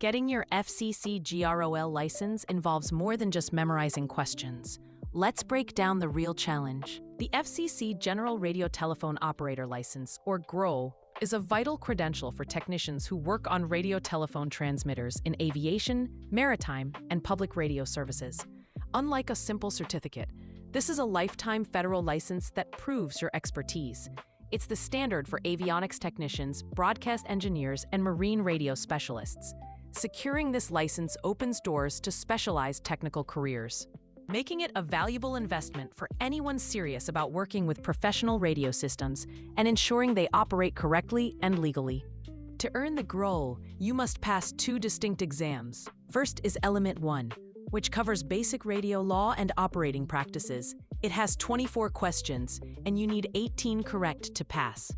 Getting your FCC GROL license involves more than just memorizing questions. Let's break down the real challenge. The FCC General Radio Telephone Operator License, or GROL, is a vital credential for technicians who work on radio telephone transmitters in aviation, maritime, and public radio services. Unlike a simple certificate, this is a lifetime federal license that proves your expertise. It's the standard for avionics technicians, broadcast engineers, and marine radio specialists. Securing this license opens doors to specialized technical careers, making it a valuable investment for anyone serious about working with professional radio systems and ensuring they operate correctly and legally. To earn the GROL, you must pass two distinct exams. First is Element 1, which covers basic radio law and operating practices. It has 24 questions, and you need 18 correct to pass.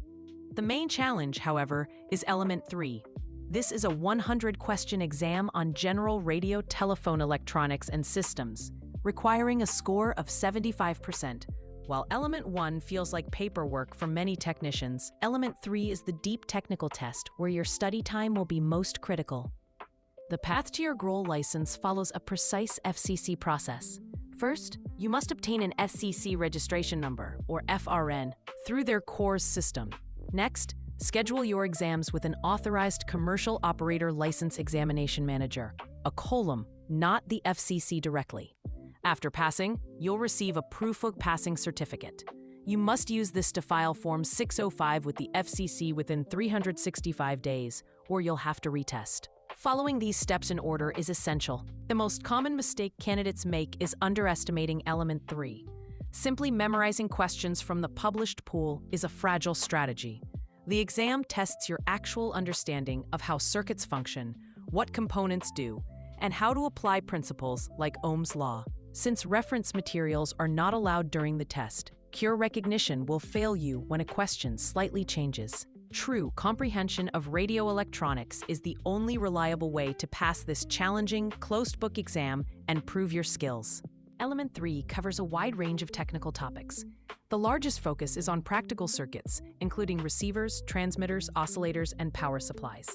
The main challenge, however, is Element 3. This is a 100-question exam on general radio telephone electronics and systems, requiring a score of 75%. While Element 1 feels like paperwork for many technicians, Element 3 is the deep technical test where your study time will be most critical. The path to your GROL license follows a precise FCC process. First, you must obtain an FCC registration number, or FRN, through their CORS system. Next, schedule your exams with an authorized commercial operator license examination manager, a COLUM, not the FCC directly. After passing, you'll receive a proof of passing certificate. You must use this to file Form 605 with the FCC within 365 days, or you'll have to retest. Following these steps in order is essential. The most common mistake candidates make is underestimating Element 3. Simply memorizing questions from the published pool is a fragile strategy. The exam tests your actual understanding of how circuits function, what components do, and how to apply principles like Ohm's law. Since reference materials are not allowed during the test, cure recognition will fail you when a question slightly changes. True comprehension of radio electronics is the only reliable way to pass this challenging, closed-book exam and prove your skills. Element 3 covers a wide range of technical topics. The largest focus is on practical circuits, including receivers, transmitters, oscillators, and power supplies.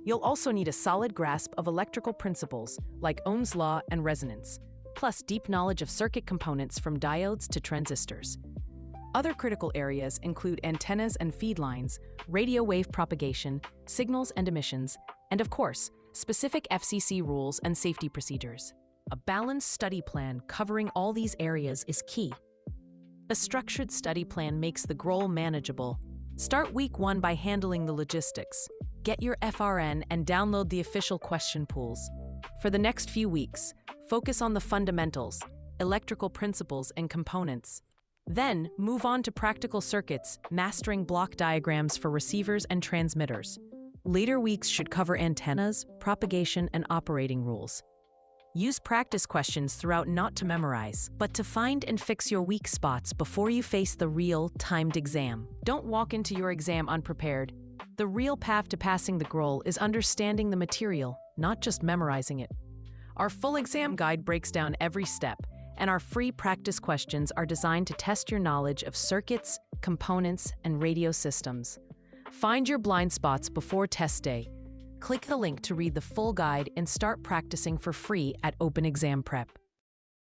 You'll also need a solid grasp of electrical principles like Ohm's law and resonance, plus deep knowledge of circuit components from diodes to transistors. Other critical areas include antennas and feed lines, radio wave propagation, signals and emissions, and of course, specific FCC rules and safety procedures. A balanced study plan covering all these areas is key. A structured study plan makes the GROL manageable. Start week 1 by handling the logistics. Get your FRN and download the official question pools. For the next few weeks, focus on the fundamentals, electrical principles and components. Then, move on to practical circuits, mastering block diagrams for receivers and transmitters. Later weeks should cover antennas, propagation, and operating rules. Use practice questions throughout not to memorize, but to find and fix your weak spots before you face the real, timed exam. Don't walk into your exam unprepared. The real path to passing the GROL is understanding the material, not just memorizing it. Our full exam guide breaks down every step, and our free practice questions are designed to test your knowledge of circuits, components, and radio systems. Find your blind spots before test day. Click the link to read the full guide and start practicing for free at Open Exam Prep.